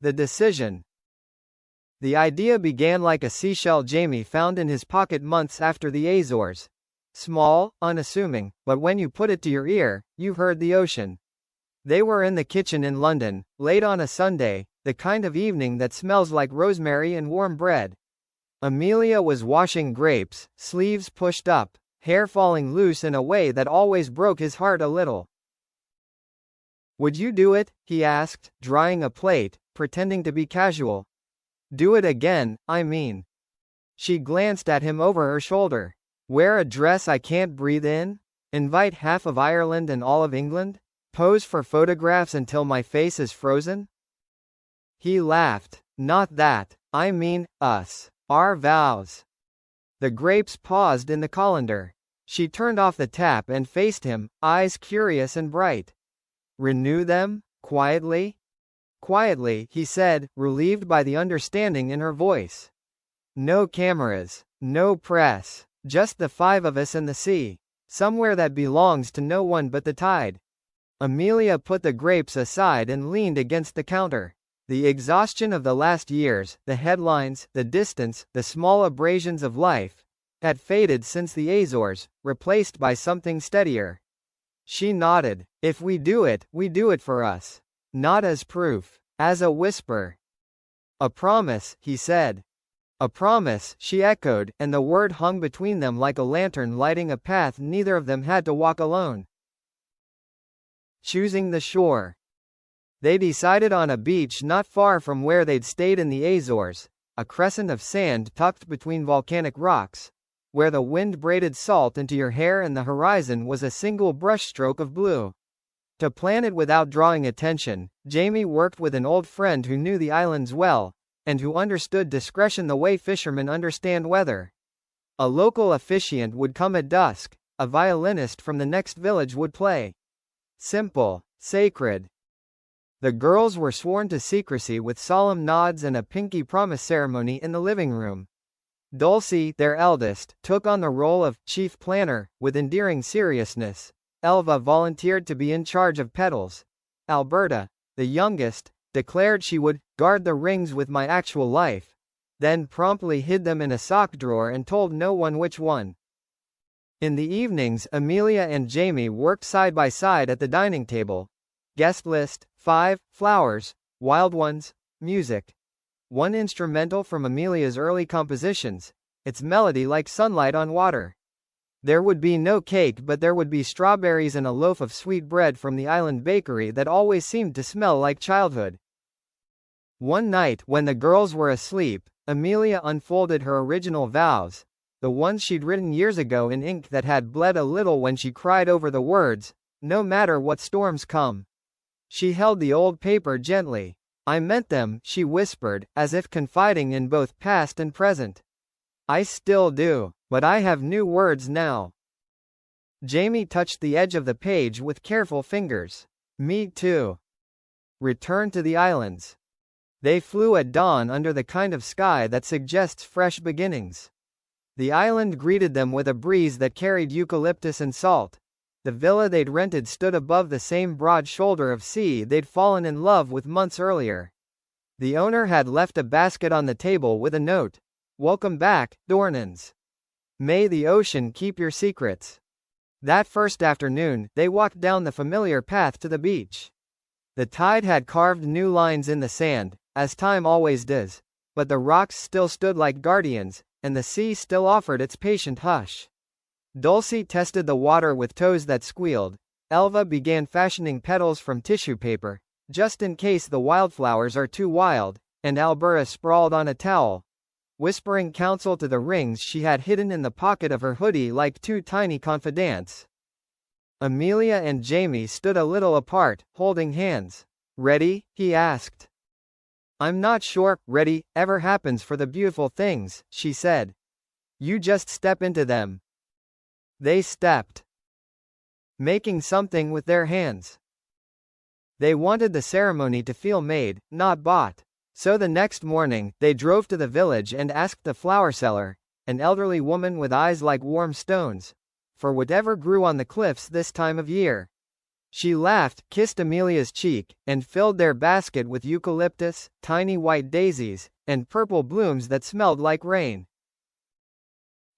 The decision. The idea began like a seashell Jamie found in his pocket months after the Azores. Small, unassuming, but when you put it to your ear, you heard the ocean. They were in the kitchen in London, late on a Sunday, the kind of evening that smells like rosemary and warm bread. Amelia was washing grapes, sleeves pushed up, hair falling loose in a way that always broke his heart a little. "Would you do it?" he asked, drying a plate, pretending to be casual. "Do it again, I mean." She glanced at him over her shoulder. "Wear a dress I can't breathe in? Invite half of Ireland and all of England? Pose for photographs until my face is frozen?" He laughed. "Not that. I mean, us. Our vows." The grapes paused in the colander. She turned off the tap and faced him, eyes curious and bright. "Renew them? Quietly?" "Quietly," he said, relieved by the understanding in her voice. "No cameras. No press. Just the five of us and the sea. Somewhere that belongs to no one but the tide." Amelia put the grapes aside and leaned against the counter. The exhaustion of the last years, the headlines, the distance, the small abrasions of life, had faded since the Azores, replaced by something steadier. She nodded. "If we do it for us. Not as proof. As a whisper." "A promise," he said. "A promise," she echoed, and the word hung between them like a lantern lighting a path neither of them had to walk alone. Choosing the shore. They decided on a beach not far from where they'd stayed in the Azores, a crescent of sand tucked between volcanic rocks, where the wind braided salt into your hair and the horizon was a single brushstroke of blue. To plan it without drawing attention, Jamie worked with an old friend who knew the islands well, and who understood discretion the way fishermen understand weather. A local officiant would come at dusk, a violinist from the next village would play. Simple, sacred. The girls were sworn to secrecy with solemn nods and a pinky promise ceremony in the living room. Dulcie, their eldest, took on the role of chief planner, with endearing seriousness. Elva volunteered to be in charge of petals. Alberta, the youngest, declared she would guard the rings with my actual life, then promptly hid them in a sock drawer and told no one which one. In the evenings, Amelia and Jamie worked side by side at the dining table. Guest list: 5, flowers, wild ones, music. One instrumental from Amelia's early compositions, its melody like sunlight on water. There would be no cake, but there would be strawberries and a loaf of sweet bread from the island bakery that always seemed to smell like childhood. One night, when the girls were asleep, Amelia unfolded her original vows, the ones she'd written years ago in ink that had bled a little when she cried over the words, "No matter what storms come." She held the old paper gently. "I meant them," she whispered, as if confiding in both past and present. "I still do, but I have new words now." Jamie touched the edge of the page with careful fingers. "Me too." Return to the islands. They flew at dawn under the kind of sky that suggests fresh beginnings. The island greeted them with a breeze that carried eucalyptus and salt. The villa they'd rented stood above the same broad shoulder of sea they'd fallen in love with months earlier. The owner had left a basket on the table with a note. "Welcome back, Dornans. May the ocean keep your secrets." That first afternoon, they walked down the familiar path to the beach. The tide had carved new lines in the sand, as time always does, but the rocks still stood like guardians, and the sea still offered its patient hush. Dulcie tested the water with toes that squealed. Elva began fashioning petals from tissue paper, just in case the wildflowers are too wild, and Alberta sprawled on a towel, whispering counsel to the rings she had hidden in the pocket of her hoodie like two tiny confidants. Amelia and Jamie stood a little apart, holding hands. "Ready?" he asked. "I'm not sure ready ever happens for the beautiful things," she said. "You just step into them." They stepped, making something with their hands. They wanted the ceremony to feel made, not bought. So the next morning, they drove to the village and asked the flower seller, an elderly woman with eyes like warm stones, for whatever grew on the cliffs this time of year. She laughed, kissed Amelia's cheek, and filled their basket with eucalyptus, tiny white daisies, and purple blooms that smelled like rain.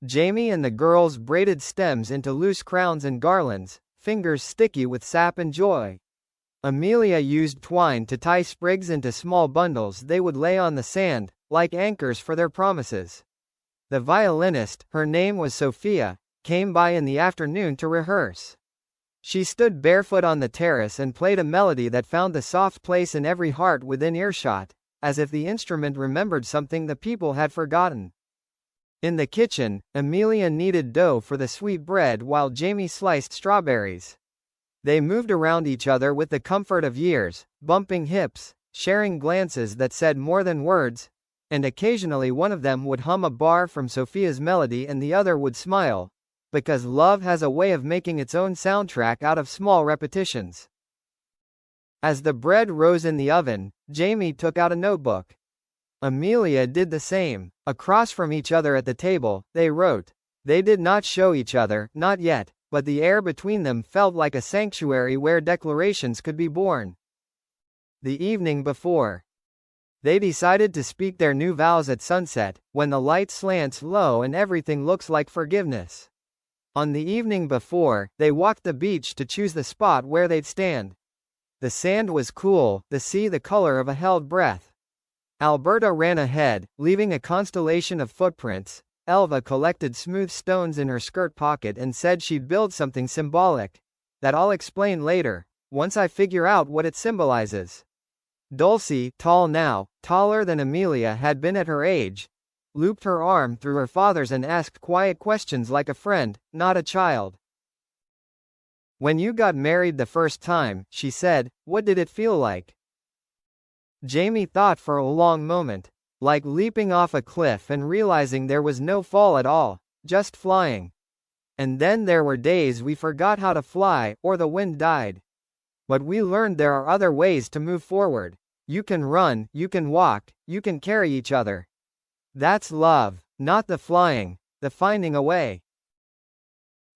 Jamie and the girls braided stems into loose crowns and garlands, fingers sticky with sap and joy. Amelia used twine to tie sprigs into small bundles they would lay on the sand, like anchors for their promises. The violinist, her name was Sophia, came by in the afternoon to rehearse. She stood barefoot on the terrace and played a melody that found the soft place in every heart within earshot, as if the instrument remembered something the people had forgotten. In the kitchen, Amelia kneaded dough for the sweet bread while Jamie sliced strawberries. They moved around each other with the comfort of years, bumping hips, sharing glances that said more than words, and occasionally one of them would hum a bar from Sophia's melody and the other would smile, because love has a way of making its own soundtrack out of small repetitions. As the bread rose in the oven, Jamie took out a notebook. Amelia did the same. Across from each other at the table, they wrote. They did not show each other, not yet, but the air between them felt like a sanctuary where declarations could be born. The evening before, they decided to speak their new vows at sunset, when the light slants low and everything looks like forgiveness. On the evening before, they walked the beach to choose the spot where they'd stand. The sand was cool, the sea the color of a held breath. Alberta ran ahead, leaving a constellation of footprints. Elva collected smooth stones in her skirt pocket and said she'd build something symbolic. That I'll explain later, once I figure out what it symbolizes. Dulcie, tall now, taller than Amelia had been at her age, looped her arm through her father's and asked quiet questions like a friend, not a child. When you got married the first time, she said, what did it feel like? Jamie thought for a long moment. Like leaping off a cliff and realizing there was no fall at all, just flying. And then there were days we forgot how to fly, or the wind died. But we learned there are other ways to move forward. You can run, you can walk, you can carry each other. That's love, not the flying, the finding a way.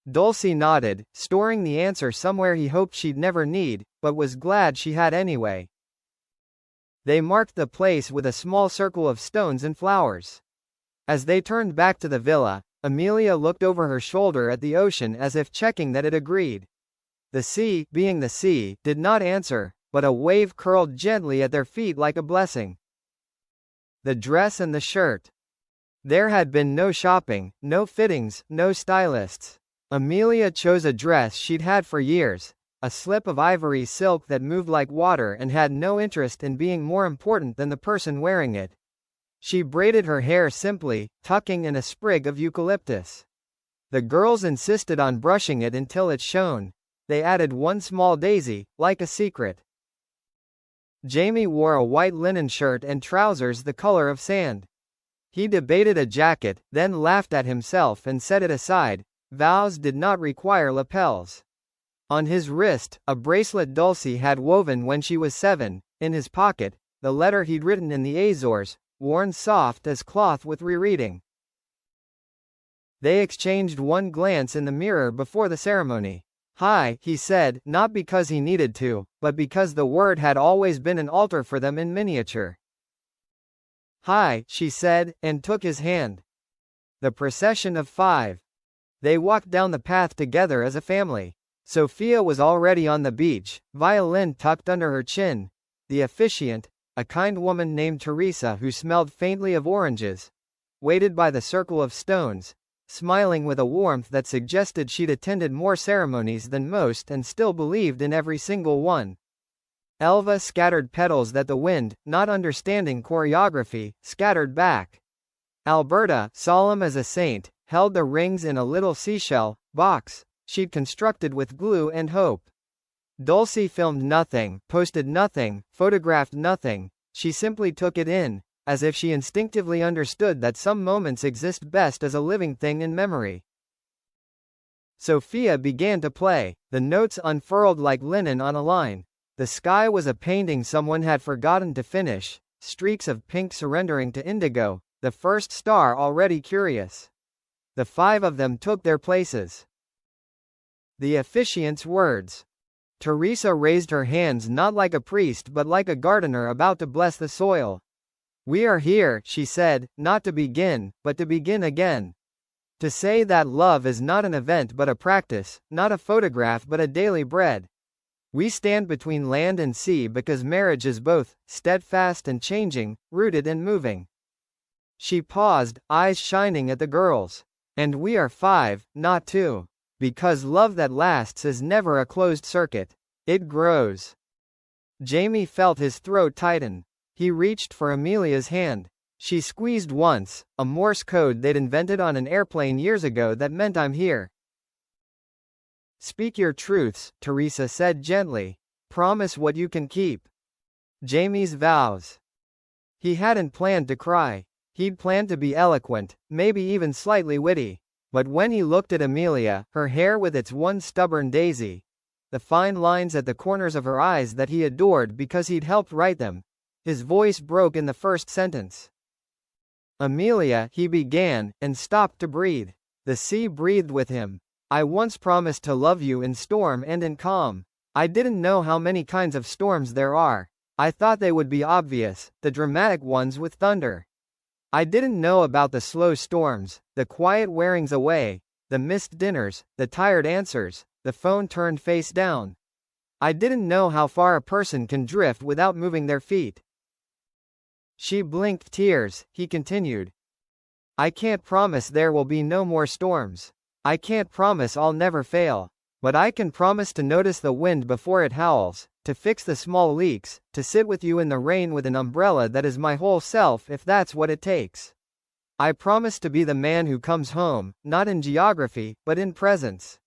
Dulcie nodded, storing the answer somewhere he hoped she'd never need, but was glad she had anyway. They marked the place with a small circle of stones and flowers. As they turned back to the villa, Amelia looked over her shoulder at the ocean as if checking that it agreed. The sea, being the sea, did not answer, but a wave curled gently at their feet like a blessing. The dress and the shirt. There had been no shopping, no fittings, no stylists. Amelia chose a dress she'd had for years. A slip of ivory silk that moved like water and had no interest in being more important than the person wearing it. She braided her hair simply, tucking in a sprig of eucalyptus. The girls insisted on brushing it until it shone. They added one small daisy, like a secret. Jamie wore a white linen shirt and trousers the color of sand. He debated a jacket, then laughed at himself and set it aside. Vows did not require lapels. On his wrist, a bracelet Dulcie had woven when she was 7, in his pocket, the letter he'd written in the Azores, worn soft as cloth with rereading. They exchanged one glance in the mirror before the ceremony. Hi, he said, not because he needed to, but because the word had always been an altar for them in miniature. Hi, she said, and took his hand. The procession of 5. They walked down the path together as a family. Sophia was already on the beach, violin tucked under her chin. The officiant, a kind woman named Teresa who smelled faintly of oranges, waited by the circle of stones, smiling with a warmth that suggested she'd attended more ceremonies than most and still believed in every single one. Elva scattered petals that the wind, not understanding choreography, scattered back. Alberta, solemn as a saint, held the rings in a little seashell box she'd constructed with glue and hope. Dulcie filmed nothing, posted nothing, photographed nothing. She simply took it in, as if she instinctively understood that some moments exist best as a living thing in memory. Sophia began to play. The notes unfurled like linen on a line. The sky was a painting someone had forgotten to finish, streaks of pink surrendering to indigo, the first star already curious. The 5 of them took their places. The officiant's words. Teresa raised her hands not like a priest but like a gardener about to bless the soil. We are here, she said, not to begin, but to begin again. To say that love is not an event but a practice, not a photograph but a daily bread. We stand between land and sea because marriage is both, steadfast and changing, rooted and moving. She paused, eyes shining at the girls. And we are 5, not 2. Because love that lasts is never a closed circuit. It grows. Jamie felt his throat tighten. He reached for Amelia's hand. She squeezed once, a Morse code they'd invented on an airplane years ago that meant I'm here. Speak your truths, Teresa said gently. Promise what you can keep. Jamie's vows. He hadn't planned to cry. He'd planned to be eloquent, maybe even slightly witty. But when he looked at Amelia, her hair with its one stubborn daisy, the fine lines at the corners of her eyes that he adored because he'd helped write them, his voice broke in the first sentence. Amelia, he began, and stopped to breathe. The sea breathed with him. I once promised to love you in storm and in calm. I didn't know how many kinds of storms there are. I thought they would be obvious, the dramatic ones with thunder. I didn't know about the slow storms, the quiet wearings away, the missed dinners, the tired answers, the phone turned face down. I didn't know how far a person can drift without moving their feet. She blinked tears, he continued. I can't promise there will be no more storms. I can't promise I'll never fail. But I can promise to notice the wind before it howls, to fix the small leaks, to sit with you in the rain with an umbrella that is my whole self if that's what it takes. I promise to be the man who comes home, not in geography, but in presence.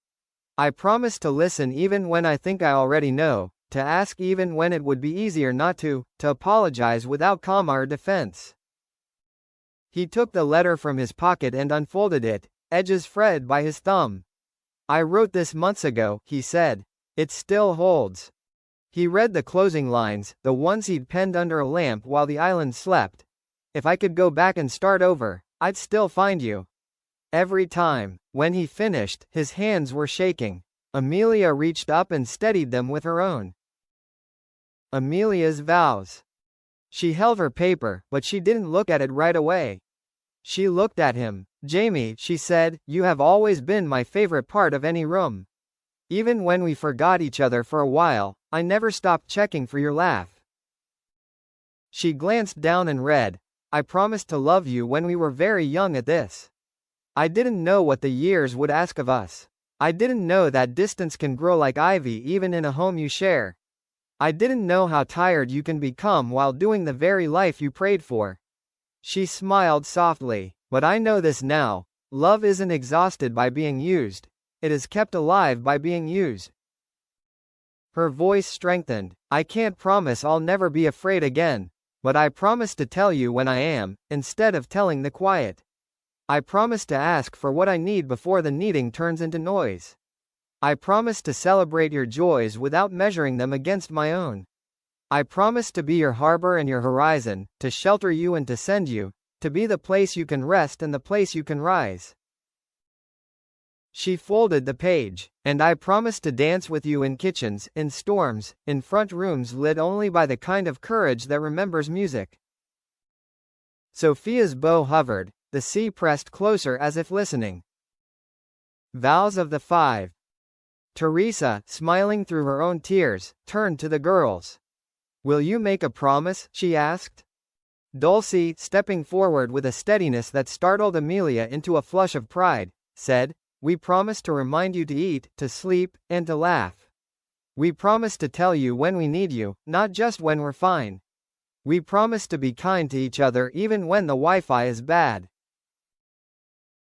I promise to listen even when I think I already know, to ask even when it would be easier not to apologize without comma or defense. He took the letter from his pocket and unfolded it, edges frayed by his thumb. I wrote this months ago, he said. It still holds. He read the closing lines, the ones he'd penned under a lamp while the island slept. If I could go back and start over, I'd still find you. Every time. When he finished, his hands were shaking. Amelia reached up and steadied them with her own. Amelia's vows. She held her paper, but she didn't look at it right away. She looked at him. Jamie, she said, you have always been my favorite part of any room. Even when we forgot each other for a while, I never stopped checking for your laugh. She glanced down and read, I promised to love you when we were very young at this. I didn't know what the years would ask of us. I didn't know that distance can grow like ivy even in a home you share. I didn't know how tired you can become while doing the very life you prayed for. She smiled softly. But I know this now. Love isn't exhausted by being used. It is kept alive by being used. Her voice strengthened. I can't promise I'll never be afraid again. But I promise to tell you when I am, instead of telling the quiet. I promise to ask for what I need before the needing turns into noise. I promise to celebrate your joys without measuring them against my own. I promise to be your harbor and your horizon, to shelter you and to send you, to be the place you can rest and the place you can rise. She folded the page. And I promise to dance with you in kitchens, in storms, in front rooms lit only by the kind of courage that remembers music. Sophia's bow hovered, the sea pressed closer as if listening. Vows of the 5. Teresa, smiling through her own tears, turned to the girls. Will you make a promise? She asked. Dulcie, stepping forward with a steadiness that startled Amelia into a flush of pride, said, We promise to remind you to eat, to sleep, and to laugh. We promise to tell you when we need you, not just when we're fine. We promise to be kind to each other even when the Wi-Fi is bad.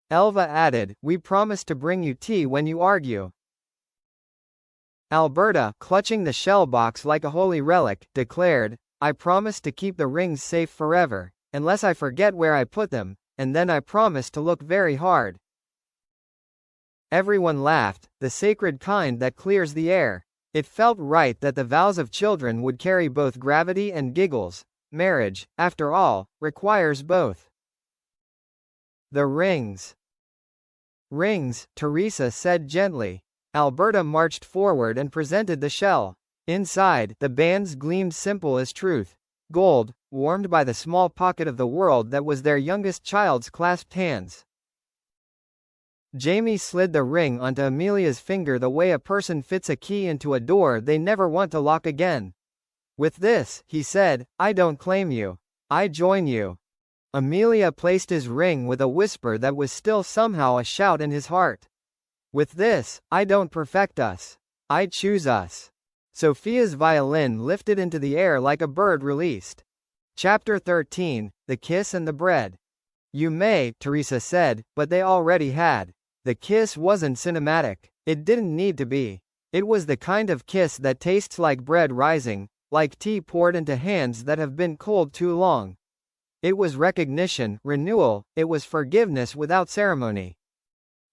Elva added, We promise to bring you tea when you argue. Alberta, clutching the shell box like a holy relic, declared, I promise to keep the rings safe forever, unless I forget where I put them, and then I promise to look very hard. Everyone laughed, the sacred kind that clears the air. It felt right that the vows of children would carry both gravity and giggles. Marriage, after all, requires both. The rings. Rings, Teresa said gently. Alberta marched forward and presented the shell. Inside, the bands gleamed simple as truth. Gold, warmed by the small pocket of the world that was their youngest child's clasped hands. Jamie slid the ring onto Amelia's finger the way a person fits a key into a door they never want to lock again. With this, he said, I don't claim you. I join you. Amelia placed his ring with a whisper that was still somehow a shout in his heart. With this, I don't perfect us. I choose us. Sophia's violin lifted into the air like a bird released. Chapter 13, The Kiss and the Bread. You may, Teresa said, but they already had. The kiss wasn't cinematic. It didn't need to be. It was the kind of kiss that tastes like bread rising, like tea poured into hands that have been cold too long. It was recognition, renewal, it was forgiveness without ceremony.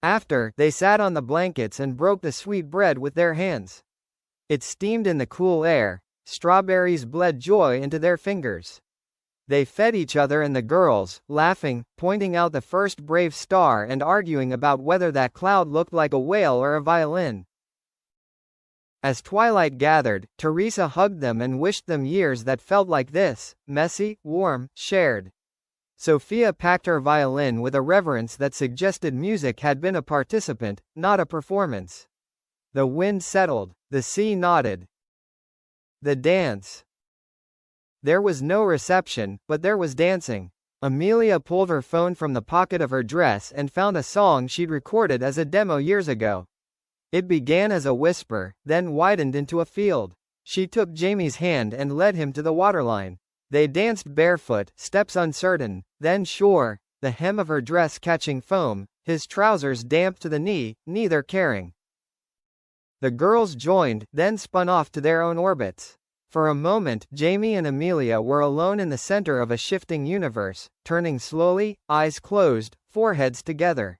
After, they sat on the blankets and broke the sweet bread with their hands. It steamed in the cool air, strawberries bled joy into their fingers. They fed each other and the girls, laughing, pointing out the first brave star and arguing about whether that cloud looked like a whale or a violin. As twilight gathered, Teresa hugged them and wished them years that felt like this, messy, warm, shared. Sophia packed her violin with a reverence that suggested music had been a participant, not a performance. The wind settled. The sea nodded. The dance. There was no reception, but there was dancing. Amelia pulled her phone from the pocket of her dress and found a song she'd recorded as a demo years ago. It began as a whisper, then widened into a field. She took Jamie's hand and led him to the waterline. They danced barefoot, steps uncertain, then sure, the hem of her dress catching foam, his trousers damp to the knee, neither caring. The girls joined, then spun off to their own orbits. For a moment, Jamie and Amelia were alone in the center of a shifting universe, turning slowly, eyes closed, foreheads together.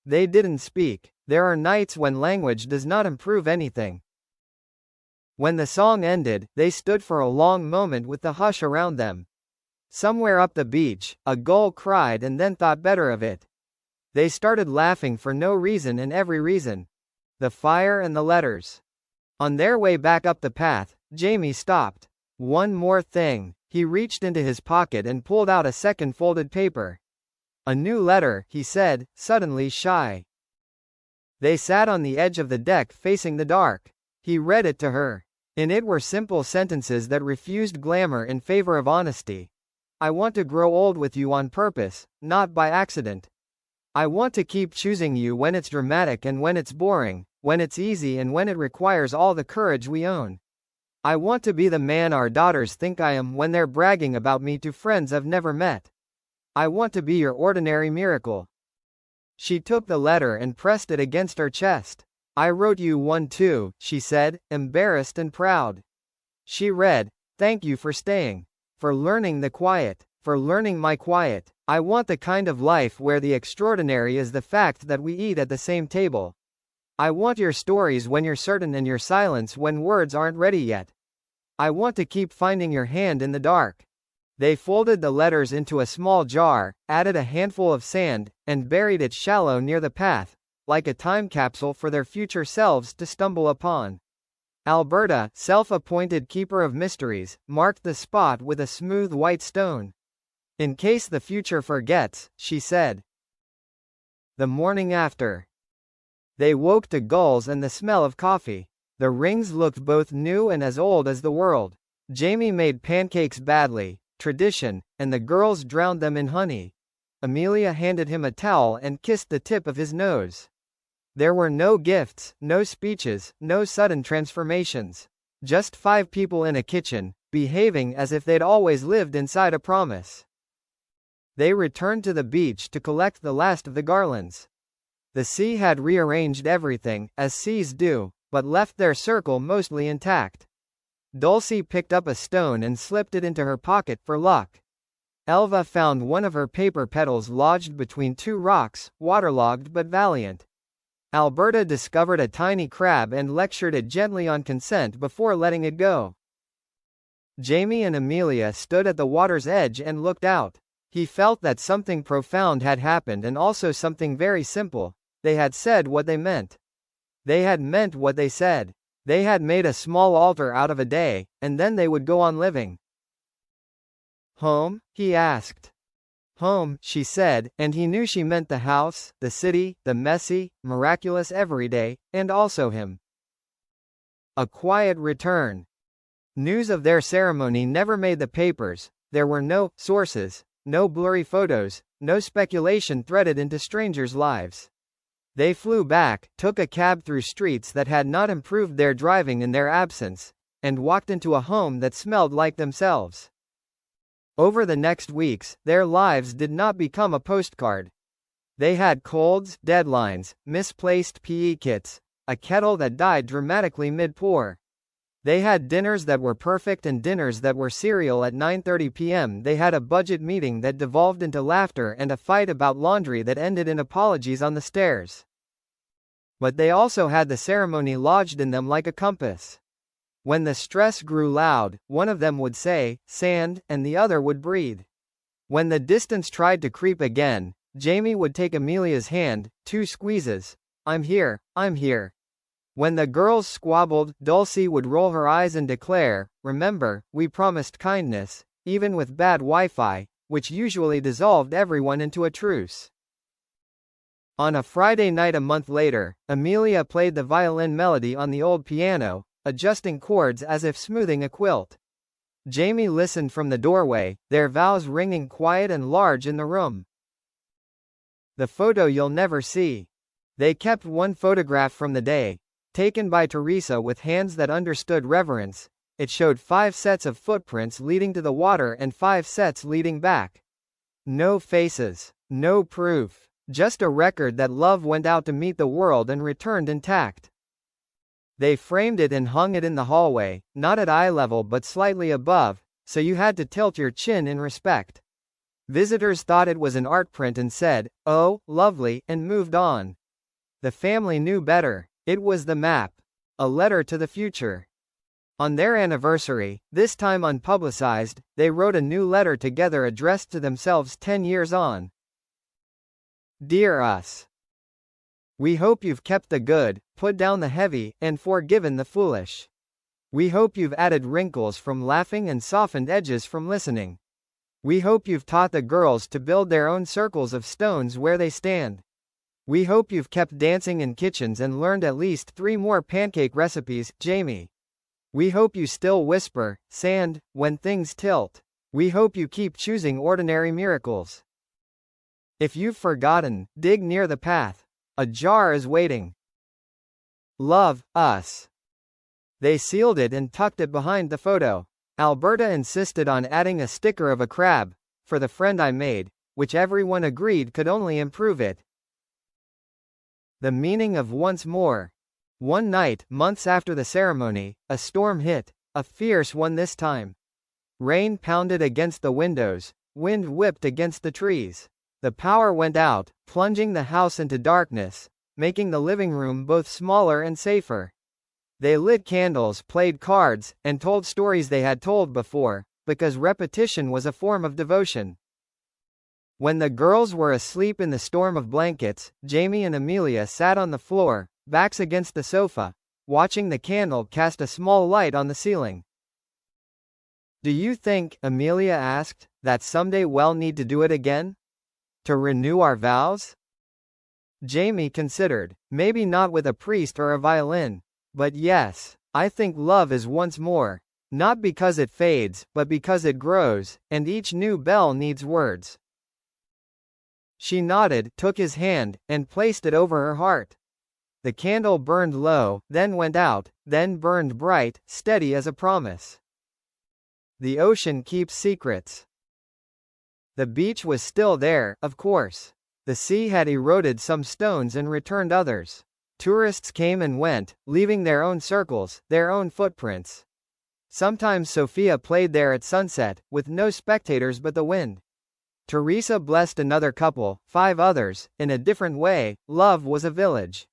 They didn't speak. There are nights when language does not improve anything. When the song ended, they stood for a long moment with the hush around them. Somewhere up the beach, a gull cried and then thought better of it. They started laughing for no reason and every reason. The fire and the letters. On their way back up the path, Jamie stopped. One more thing. He reached into his pocket and pulled out a second folded paper. A new letter, he said, suddenly shy. They sat on the edge of the deck facing the dark. He read it to her. In it were simple sentences that refused glamour in favor of honesty. I want to grow old with you on purpose, not by accident. I want to keep choosing you when it's dramatic and when it's boring, when it's easy and when it requires all the courage we own. I want to be the man our daughters think I am when they're bragging about me to friends I've never met. I want to be your ordinary miracle. She took the letter and pressed it against her chest. I wrote you one too, she said, embarrassed and proud. She read, thank you for staying. For learning the quiet. For learning my quiet. I want the kind of life where the extraordinary is the fact that we eat at the same table. I want your stories when you're certain and your silence when words aren't ready yet. I want to keep finding your hand in the dark. They folded the letters into a small jar, added a handful of sand, and buried it shallow near the path, like a time capsule for their future selves to stumble upon. Alberta, self-appointed keeper of mysteries, marked the spot with a smooth white stone. In case the future forgets, she said. The morning after. They woke to gulls and the smell of coffee. The rings looked both new and as old as the world. Jamie made pancakes badly, tradition, and the girls drowned them in honey. Amelia handed him a towel and kissed the tip of his nose. There were no gifts, no speeches, no sudden transformations. Just 5 people in a kitchen, behaving as if they'd always lived inside a promise. They returned to the beach to collect the last of the garlands. The sea had rearranged everything, as seas do, but left their circle mostly intact. Dulcie picked up a stone and slipped it into her pocket for luck. Elva found one of her paper petals lodged between 2 rocks, waterlogged but valiant. Alberta discovered a tiny crab and lectured it gently on consent before letting it go. Jamie and Amelia stood at the water's edge and looked out. He felt that something profound had happened and also something very simple. They had said what they meant. They had meant what they said. They had made a small altar out of a day, and then they would go on living. Home? He asked. Home, she said, and he knew she meant the house, the city, the messy, miraculous everyday, and also him. A quiet return. News of their ceremony never made the papers. There were no sources, no blurry photos, no speculation threaded into strangers' lives. They flew back, took a cab through streets that had not improved their driving in their absence, and walked into a home that smelled like themselves. Over the next weeks, their lives did not become a postcard. They had colds, deadlines, misplaced PE kits, a kettle that died dramatically mid-pour. They had dinners that were perfect and dinners that were cereal at 9:30 p.m. They had a budget meeting that devolved into laughter and a fight about laundry that ended in apologies on the stairs. But they also had the ceremony lodged in them like a compass. When the stress grew loud, one of them would say, "Sand," and the other would breathe. When the distance tried to creep again, Jamie would take Amelia's hand, 2 squeezes. "I'm here, I'm here." When the girls squabbled, Dulcie would roll her eyes and declare, "Remember, we promised kindness," even with bad Wi-Fi, which usually dissolved everyone into a truce. On a Friday night a month later, Amelia played the violin melody on the old piano, adjusting chords as if smoothing a quilt. Jamie listened from the doorway, their vows ringing quiet and large in the room. The photo you'll never see. They kept one photograph from the day, taken by Teresa with hands that understood reverence. It showed 5 sets of footprints leading to the water and 5 sets leading back. No faces, no proof, just a record that love went out to meet the world and returned intact. They framed it and hung it in the hallway, not at eye level but slightly above, so you had to tilt your chin in respect. Visitors thought it was an art print and said, "Oh, lovely," and moved on. The family knew better. It was the map. A letter to the future. On their anniversary, this time unpublicized, they wrote a new letter together addressed to themselves 10 years on. Dear us. We hope you've kept the good, put down the heavy, and forgiven the foolish. We hope you've added wrinkles from laughing and softened edges from listening. We hope you've taught the girls to build their own circles of stones where they stand. We hope you've kept dancing in kitchens and learned at least 3 more pancake recipes, Jamie. We hope you still whisper, "Sand," when things tilt. We hope you keep choosing ordinary miracles. If you've forgotten, dig near the path. A jar is waiting. Love, us. They sealed it and tucked it behind the photo. Alberta insisted on adding a sticker of a crab, "For the friend I made," which everyone agreed could only improve it. The meaning of once more. One night, months after the ceremony, a storm hit, a fierce one this time. Rain pounded against the windows, wind whipped against the trees. The power went out, plunging the house into darkness, making the living room both smaller and safer. They lit candles, played cards, and told stories they had told before, because repetition was a form of devotion. When the girls were asleep in the storm of blankets, Jamie and Amelia sat on the floor, backs against the sofa, watching the candle cast a small light on the ceiling. "Do you think," Amelia asked, "that someday we'll need to do it again? To renew our vows?" Jamie considered. "Maybe not with a priest or a violin. But yes, I think love is once more. Not because it fades, but because it grows, and each new bell needs words." She nodded, took his hand, and placed it over her heart. The candle burned low, then went out, then burned bright, steady as a promise. The ocean keeps secrets. The beach was still there, of course. The sea had eroded some stones and returned others. Tourists came and went, leaving their own circles, their own footprints. Sometimes Sophia played there at sunset, with no spectators but the wind. Teresa blessed another couple, 5 others, in a different way. Love was a village.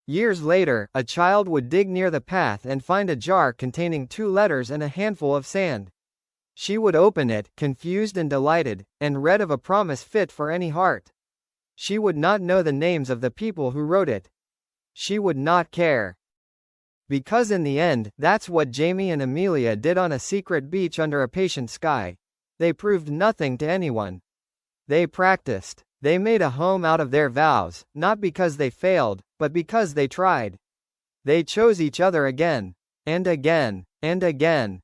Years later, a child would dig near the path and find a jar containing 2 letters and a handful of sand. She would open it, confused and delighted, and read of a promise fit for any heart. She would not know the names of the people who wrote it. She would not care. Because in the end, that's what Jamie and Amelia did on a secret beach under a patient sky. They proved nothing to anyone. They practiced. They made a home out of their vows, not because they failed, but because they tried. They chose each other again. And again. And again.